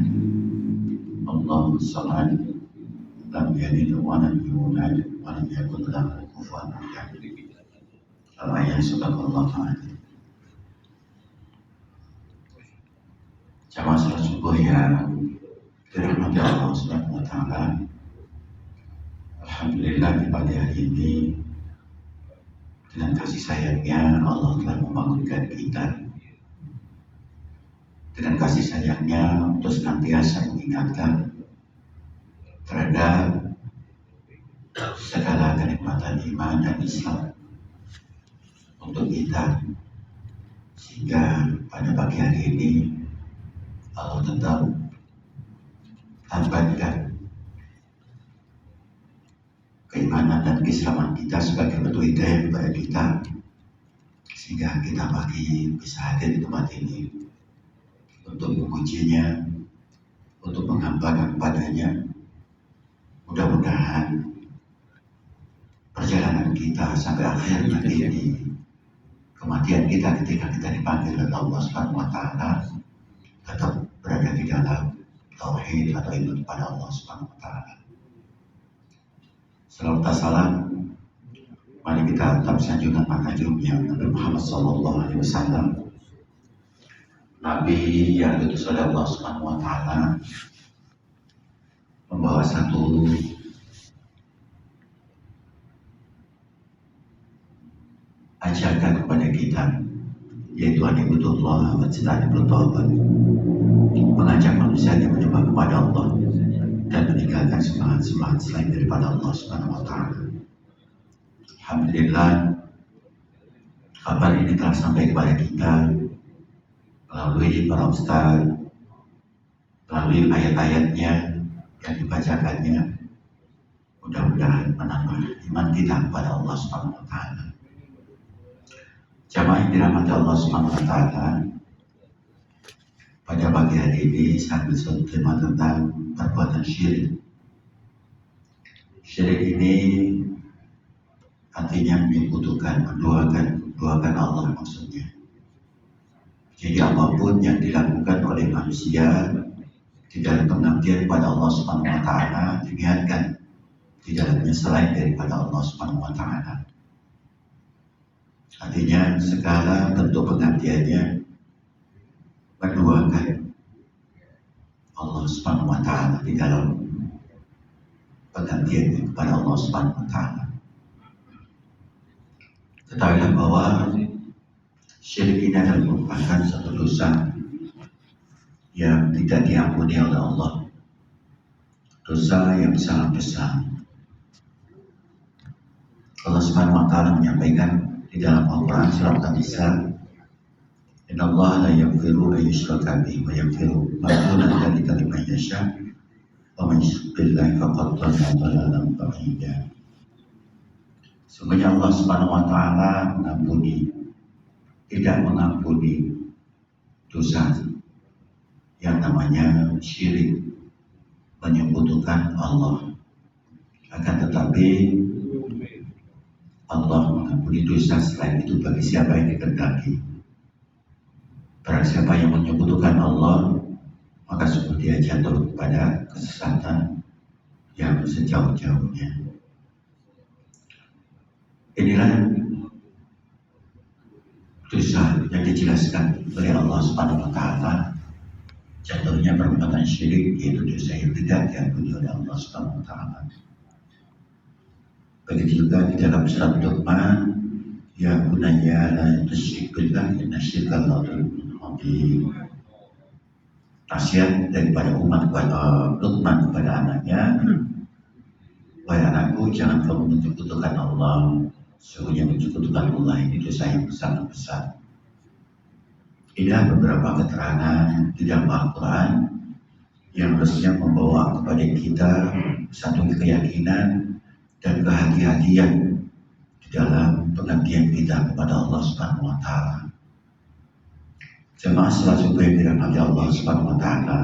أحد الله الصمد لم يلد ولم يولد ولم يكن له كفوا أحد. Al-ayat Subhanallah Ta'ala. Jamaah salat subuh yang dirahmati Allah Subhanahu wa Ta'ala. Alhamdulillah di pagi hari ini dengan kasih sayangnya Allah telah membangunkan kita. Dengan kasih sayangnya untuk senantiasa mengingatkan terhadap segala kenikmatan iman dan Islam untuk kita, sehingga pada pagi hari ini Allah tetap tambahkan keimanan dan keislaman kita sebagai bentuk hidayah kepada kita, sehingga kita pagi bisa hadir di tempat ini untuk memujinya, untuk menghambakan kepadanya. Mudah-mudahan perjalanan kita sampai akhir nanti ini, kematian kita ketika kita dipanggil oleh Allah Subhanahu wa Ta'ala, tetap berada di dalam tauhid atau iman kepada Allah Subhanahu wa Ta'ala. Salawat salam, mari kita tetap sanjungan manhajumnya Nabi Muhammad SAW, Nabi yang diutus oleh Allah Subhanahu wa Ta'ala, membawa satu ajakan kepada kita, yaitu anibudullah wa tajtanibut-taghut, mengajak manusia yang menyembah kepada Allah dan meninggalkan sembahan-sembahan selain daripada Allah Subhanahu wa Ta'ala. Alhamdulillah, kabar ini telah sampai kepada kita melalui para ustaz, melalui ayat-ayatnya yang dibacakannya. Mudah-mudahan menambah iman kita kepada Allah Subhanahu wa Ta'ala. Jamaah yang dirahmati Allah Subhanahu wa Ta'ala, pada pagi hari ini saya berbicara tema tentang perbuatan syirik. Syirik ini artinya menyekutukan, menduakan Allah maksudnya. Jadi apapun yang dilakukan oleh manusia di dalam pengabdian kepada Allah Subhanahu wa Ta'ala, diniatkan di dalamnya selain daripada Allah Subhanahu wa Ta'ala. Artinya segala bentuk pengabdiannya menduakan Allah Subhanahu wa Ta'ala di dalam pengabdiannya kepada Allah Subhanahu wa Ta'ala. Ketahuilah bahwa syirik ini adalah merupakan satu dosa yang tidak diampuni oleh Allah, dosa yang sangat besar. Allah Subhanahu wa Ta'ala menyampaikan di dalam Al-Quran surat An-Nisa, Innallaha la yaghfiru an yushraka bihi wa yaghfiru ma duna dzalika liman yasha wa man yushrik billahi faqad dhalla dhalalan ba'ida. Sungguhnya Allah Subhanahu wa Ta'ala tidak mengampuni dosa yang namanya syirik, menyekutukan Allah. Akan tetapi Allah mengampuni dosa selain itu bagi siapa yang dikehendaki. Barang siapa yang menyekutukan Allah, maka sungguh dia jatuh kepada kesesatan yang sejauh-jauhnya. Inilah dosa yang dijelaskan oleh Allah Subhanahu wa Ta'ala. Contohnya perbuatan syirik, yaitu dosa yang tidak diampuni oleh Allah Subhanahu wa Ta'ala. Begitu juga di dalam surat Luqman, ya bunayya la tusyrik billah inna syirka la dzulmun adzim. Nasihat daripada umat kepada Luqman kepada anaknya, wahai anakku, jangan kamu menyekutukan Allah. Sesungguhnya menyekutukan Allah ini dosa yang sangat besar. Inilah beberapa keterangan di dalam Al-Quran yang harusnya membawa kepada kita satu keyakinan dan kehati-hatian di dalam pengabdian kita kepada Allah Subhanahu wa Ta'ala. Jemaah salat subuh yang dirahmati Allah Subhanahu wa Ta'ala,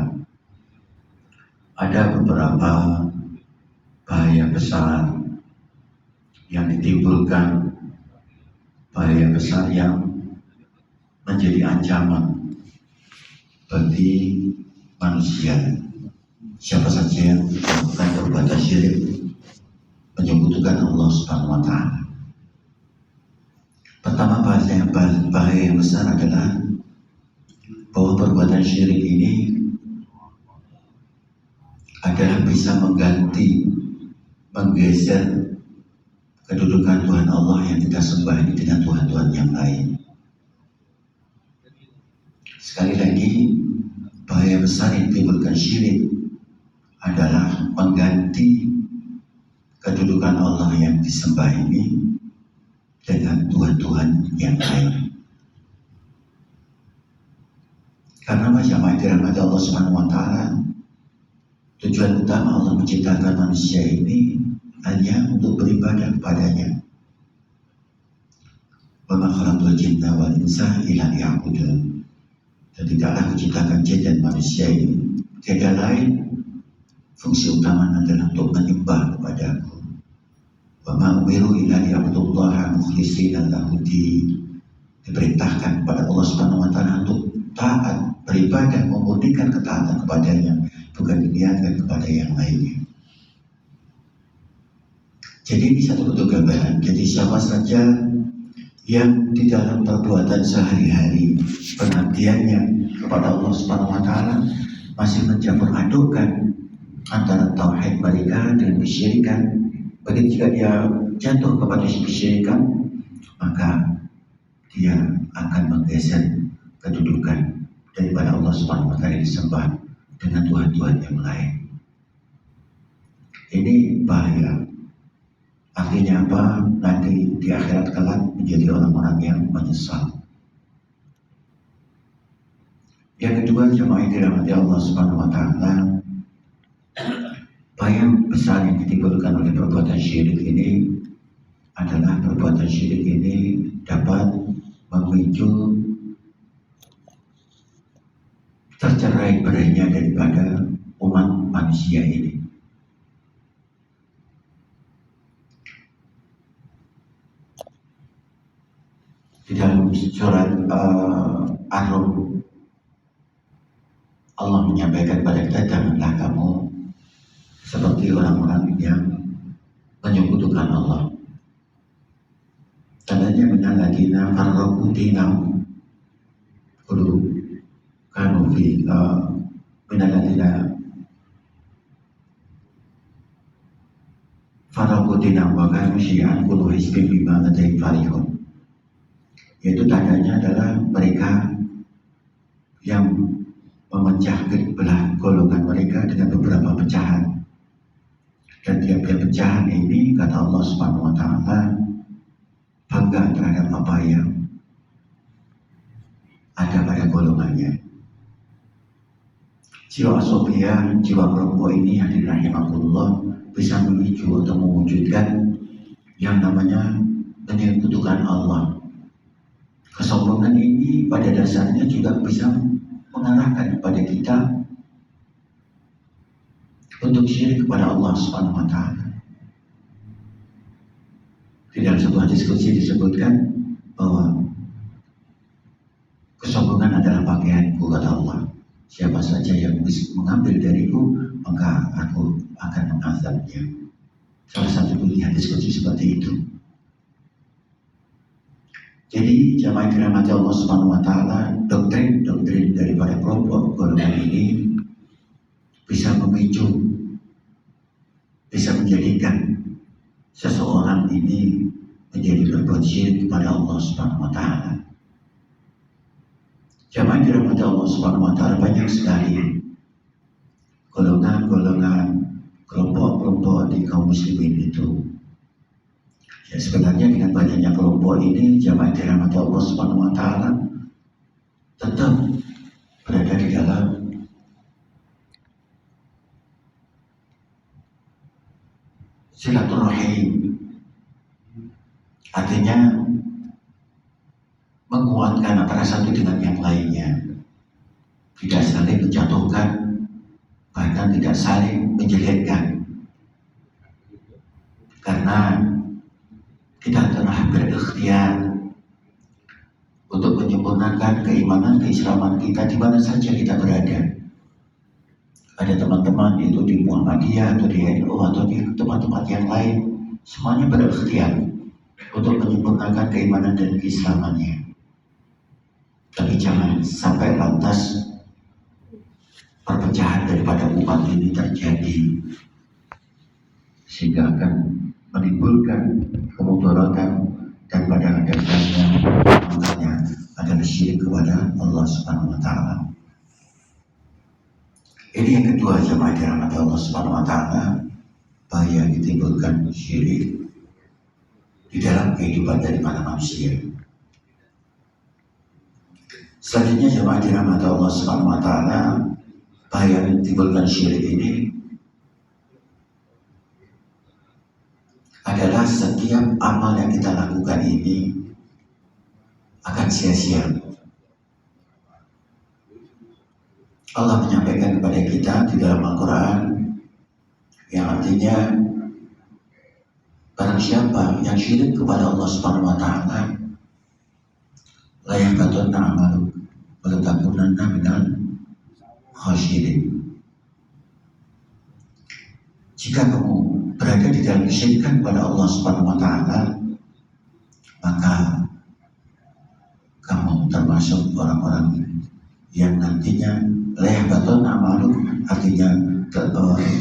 ada beberapa bahaya besar yang ditimbulkan, bahaya besar yang menjadi ancaman bagi manusia. Siapa saja yang melakukan perbuatan syirik, menyekutukan Allah Subhanahu wa Ta'ala. Pertama, bahaya yang besar adalah bahwa perbuatan syirik ini adalah bisa menggeser kedudukan Tuhan Allah yang kita sembah ini dengan Tuhan-Tuhan yang lain. Sekali lagi, bahaya besar yang ditimbulkan syirik adalah mengganti kedudukan Allah yang disembah ini dengan Tuhan-Tuhan yang lain. Karena jamaah dirahmati Allah Subhanahu wa Ta'ala, tujuan utama Allah menciptakan manusia ini hanya untuk beribadah kepadanya. Wa ma khalaqtul jinna wal insa illa liya'budun. Dan tidaklah menciptakan jin dan manusia ini tiada lain fungsi utama adalah untuk menyembah kepadaku. Wa ma umiru illa liya'budullaha mukhlishina lahu-d-din. Diperintahkan kepada Allah Subhanahu wa Ta'ala untuk taat, beribadah, memurnikan ketaatan kepadanya, bukan diniatkan kepada yang lainnya. Jadi ini satu bentuk gambaran. Jadi siapa saja yang di dalam perbuatan sehari-hari pengabdiannya kepada Allah Subhanahu wa Ta'ala masih mencampur adukkan antara tauhid mereka dengan kesyirikan, begitu jika dia jatuh kepada kesyirikan, maka dia akan menggeser kedudukan daripada Allah Subhanahu wa Ta'ala disembah dengan Tuhan-Tuhan yang lain. Ini bahaya. Artinya apa? Nanti di akhirat kelak menjadi orang-orang yang menyesal. Yang kedua, jemaah yang dirahmati Allah Subhanahu wa Ta'ala, bahaya besar yang ditimbulkan oleh perbuatan syirik ini adalah perbuatan syirik ini dapat memicu tercerai berainya daripada umat manusia ini. Di dalam surat Ar-Rum, Allah menyampaikan kepada kita, janganlah kamu seperti orang-orang yang menyekutukan Allah. Tandanya minalladina farraqu dinahum kudu kanu fi minalladina farraqu dinahum wa kanu syi'an kullu hizbin bima ladayhim farihun. Yaitu tandanya adalah mereka yang memecah belah golongan mereka dengan beberapa pecahan. Dan tiap-tiap pecahan ini, kata Allah Subhanahu wa Ta'ala, bangga terhadap apa yang ada pada golongannya. Jiwa asofia, jiwa kelompok ini yang dirahimahullah bisa memicu atau mewujudkan yang namanya menyekutukan Allah. Kesombongan ini pada dasarnya juga bisa mengarahkan kepada kita untuk syirik kepada Allah Subhanahu wa Ta'ala. Di dalam sebuah diskusi disebutkan bahwa kesombongan adalah pakaianku, kata Allah. Siapa saja yang bisa mengambil dariku, maka aku akan mengazabnya. Salah satu pilihan diskusi seperti itu. Jadi jamaah dirahmati Allah Subhanahu wa Ta'ala, doktrin daripada kelompok golongan ini bisa memicu, bisa menjadikan seseorang ini menjadi berbuat syirik kepada Allah Subhanahu wa Ta'ala. Jamaah dirahmati Allah Subhanahu wa Ta'ala, banyak sekali golongan-golongan, kelompok-kelompok di kaum muslimin itu. Ya, sebenarnya dengan banyaknya kelompok ini, jamaah dirahmati Allah Subhanahu wa Ta'ala tetap berada di dalam silaturahim. Artinya menguatkan antara satu dengan yang lainnya, tidak saling menjatuhkan, bahkan tidak saling menjelekkan. Karena kita telah berikhtiar untuk menyempurnakan keimanan, keislaman kita di mana saja kita berada. ada teman-teman itu di Muhammadiyah atau di NU atau di tempat-tempat yang lain, semuanya berikhtiar untuk menyempurnakan keimanan dan keislamannya. Tapi jangan sampai lantas perpecahan daripada umat ini terjadi, sehingga akan menimbulkan kemudaratan dan pada akhirnya makanya adalah syirik kepada Allah Subhanahu wa taala. Ini yang kedua, jemaah dirahmati Allah Subhanahu wa taala, bahaya ditimbulkan syirik di dalam kehidupan daripada manusia. Selanjutnya, jemaah dirahmati Allah Subhanahu wa taala, bahaya ditimbulkan syirik ini adalah setiap amal yang kita lakukan ini akan sia-sia. Allah menyampaikan kepada kita di dalam Al-Quran yang artinya barang siapa yang syirik kepada Allah Subhanahu wa taala la yahbatunna amalu wa la takunanna minal khasirin. Jika kamu berada di dalam kesyirikan kepada Allah Subhanahu wa taala, maka kamu termasuk orang-orang yang nantinya lehbaton amalu, artinya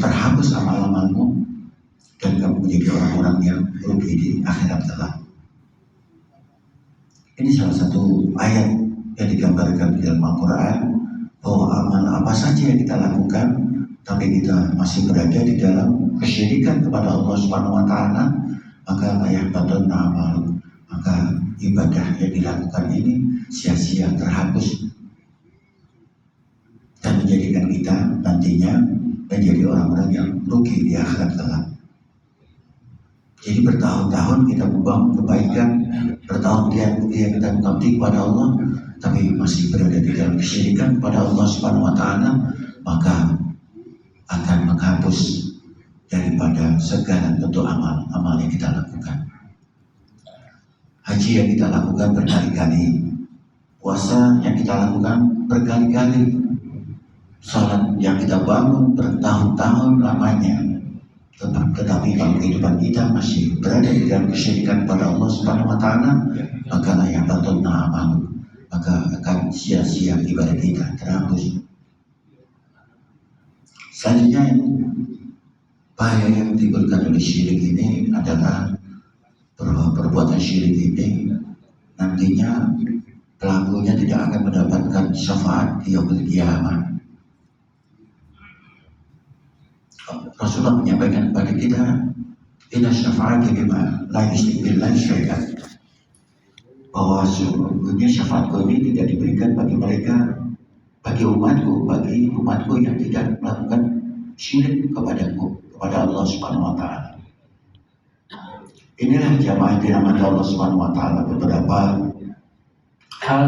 terhapus amal-amalmu dan kamu menjadi orang-orang yang rugi di akhirat kelak. Ini salah satu ayat yang digambarkan di dalam Al-Quran, bahwa amal apa saja yang kita lakukan tapi kita masih berada di dalam kesyirikan kepada Allah Subhanahu wa taala, maka lehbaton amalu, maka ibadah yang dilakukan ini sia-sia, terhapus, dan menjadikan kita nantinya menjadi orang-orang yang rugi di akhirat kelak. Jadi bertahun-tahun kita membangun kebaikan, bertahun-tahun kita mengabdi kepada Allah, tapi masih berada di dalam kesyirikan kepada Allah Subhanahu wa taala, maka akan menghapus daripada segala bentuk amal yang kita lakukan. Haji yang kita lakukan berkali-kali, puasa yang kita lakukan berkali-kali, salat yang kita bangun bertahun-tahun lamanya, tetapi kalau kehidupan kita masih berada di dalam kesyirikan kepada Allah Subhanahu wa taala, maka la yahbatunna amalu, maka akan sia-sia ibadah kita, terhapus. Selanjutnya, bahaya yang ditimbulkan oleh syirik ini adalah bahwa perbuatan syirik ini nantinya pelakunya tidak akan mendapatkan syafaat di yaumil qiyamah. Rasulullah menyampaikan kepada kita, inna syafa'ati lima la yusyrik billahi syai'an, bahwa sesungguhnya syafaatku ini tidak diberikan bagi mereka, bagi umatku yang tidak melakukan syirik kepadaku, kepada Allah Subhanahu wa taala. Inilah jamaah dirahmati Allah Subhanahu wa taala, beberapa hal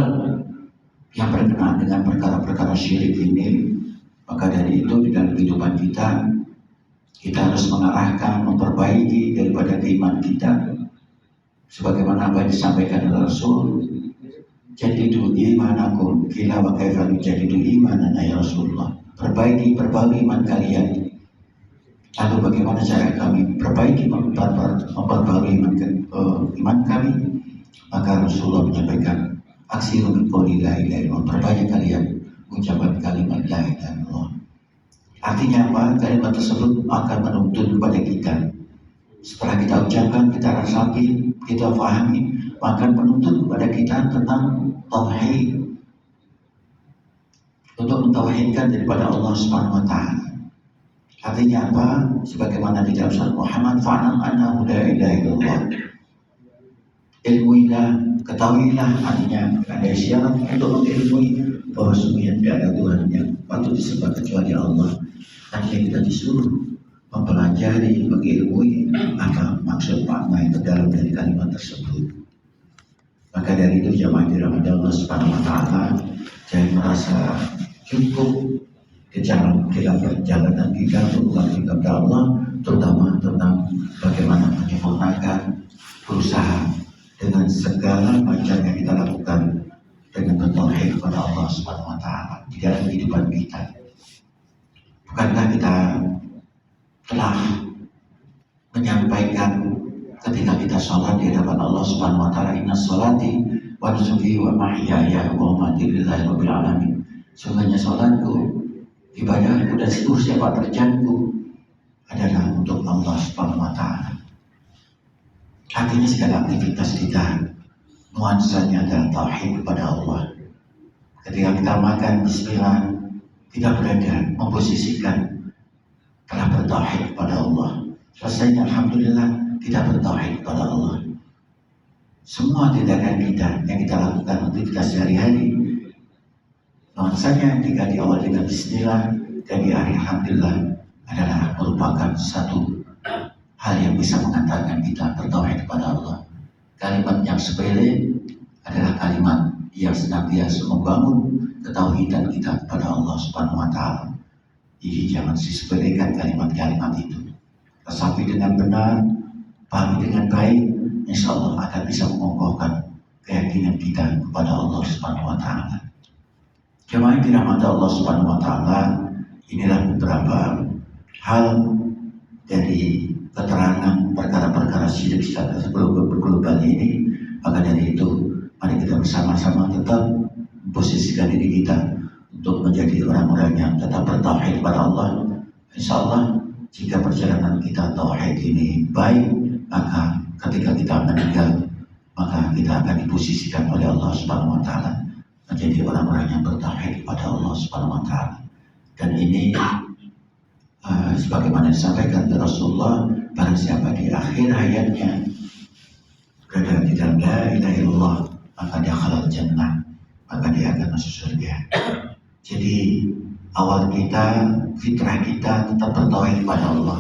yang berkenaan dengan perkara-perkara syirik ini. Maka dari itu di dalam kehidupan kita harus mengarahkan, memperbaiki daripada keimanan kita, sebagaimana apa yang disampaikan oleh Rasul, jadidu imanakum kila wa kaifa jadidu imanana ya Rasulullah, perbaiki iman kalian. Lalu bagaimana cara kami perbaiki, memperbarui iman kami? Maka Rasulullah menyampaikan, aksiru min qouli la ilaha illallah, perbanyak kalian ucapan kalimat la ilaha illallah. Artinya apa? Kalimat tersebut akan menuntun kepada kita. Setelah kita ucapkan, kita rasapi, kita fahami, maka menuntun kepada kita tentang tauhid, untuk mentauhidkan daripada Allah Subhanahu wa taala. Artinya apa? Sebagaimana di dalam surat Muhammad, fa'lam annahu la ilaha illallah. Ilmuilah, ketahuilah, artinya ada isyarat untuk mengilmui bahwa sungguhnya tidak ada Tuhan yang patut disembah kecuali Allah. Artinya kita disuruh mempelajari, mengilmui apa maksud makna yang terdalam dari kalimat tersebut. Maka dari itu jamaah dirahmati Allah Subhanahu wa taala, jangan merasa cukup dalam perjalanan kita untuk mengabdi kepada Allah, terutama tentang bagaimana menyempurnakan berusaha dengan segala macam yang kita lakukan dengan bertauhid kepada Allah Subhanahu wa taala di dalam kehidupan kita. Bukan inna sholati wa nusuki wa mahyaya wa mamati lillahi rabbil alamin. Sungguhnya sholatku, ibadahku dan seluruh sifat terjangku adalah untuk Allah Subhanahu wa Ta'ala. Artinya segala aktivitas kita nuansanya adalah tauhid kepada Allah. Ketika kita makan bismillah, kita berada memposisikan telah bertauhid kepada Allah. Selesai alhamdulillah, kita bertauhid kepada Allah. Semua tindakan kita yang kita lakukan untuk kita sehari-hari, nuansanya jika diawali dengan bismillah dan di akhir alhamdulillah adalah merupakan satu hal yang bisa mengantarkan kita bertauhid kepada Allah. Kalimat yang sepele adalah kalimat yang senantiasa membangun ketauhidan kita kepada Allah Subhanahu wa Ta'ala. Jadi jangan disepelekan kalimat-kalimat itu. Resapi dengan benar, pahami dengan baik, insya Allah akan bisa mengokohkan keyakinan kita kepada Allah Subhanahu wa Ta'ala. Jemaah yang dirahmati Allah Subhanahu wa Ta'ala, inilah beberapa hal dari keterangan perkara-perkara syirik secara global ini. Maka dari itu, mari kita bersama-sama tetap memposisikan diri kita untuk menjadi orang-orang yang tetap bertauhid kepada Allah. Insya Allah, jika perjalanan kita tauhid ini baik, maka ketika kita meninggal, maka kita akan diposisikan oleh Allah Subhanahu wa Ta'ala menjadi orang-orang yang bertauhid kepada Allah Subhanahu wa Ta'ala. Dan ini sebagaimana disampaikan oleh Rasulullah, barang siapa di akhir hayatnya berada di dalam la ilaha illallah, maka dia halal jannah, maka dia akan masuk surga. Jadi awal kita, fitrah kita tetap bertauhid kepada Allah.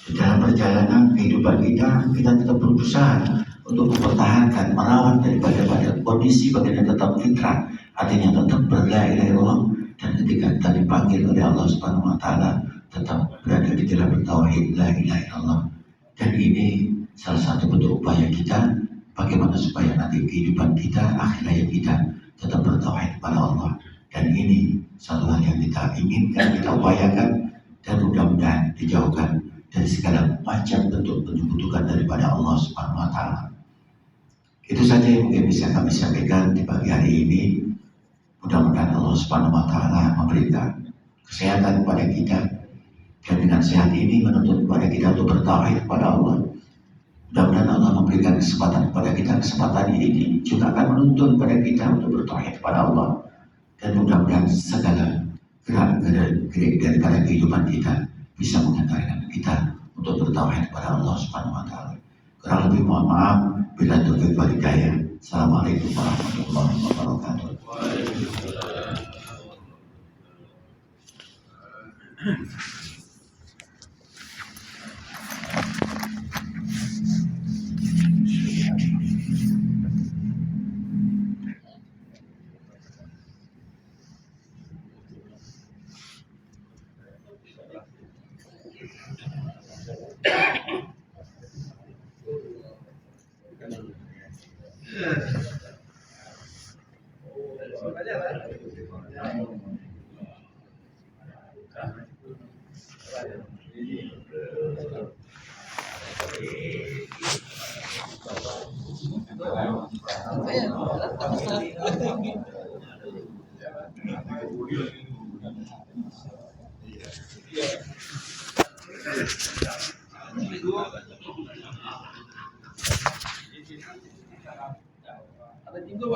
Di dalam perjalanan kehidupan kita tetap berusaha untuk mempertahankan, merawat daripada kondisi bagian tetap fitrah, artinya tetap berla ilaha illallah, dan ketika kita dipanggil oleh Allah Subhanahu wa Ta'ala tetap berada di dalam bertauhid la ilaha illallah. Dan ini salah satu bentuk upaya kita bagaimana supaya nanti kehidupan kita, akhir hayat kita tetap bertauhid kepada Allah. Dan ini satu hal yang kita inginkan, kita upayakan, dan mudah-mudahan dijauhkan dari segala macam bentuk penyekutukan daripada Allah Subhanahu wa Ta'ala. Itu saja yang mungkin bisa kami sampaikan di pagi hari ini. Mudah-mudahan Allah Subhanahu wa Ta'ala memberikan kesehatan kepada kita, dan dengan sehat ini menuntut kepada kita untuk bertauhid kepada Allah. Mudah-mudahan Allah memberikan kesempatan kepada kita. Kesempatan ini juga akan menuntut kepada kita untuk bertauhid kepada Allah. Dan mudah-mudahan segala gerak-gerik daripada kehidupan kita bisa mengantarkan kita untuk bertauhid kepada Allah Subhanahu wa Ta'ala. Kurang lebih mohon maaf, bila taufik wal hidayah. Assalamualaikum warahmatullahi wabarakatuh.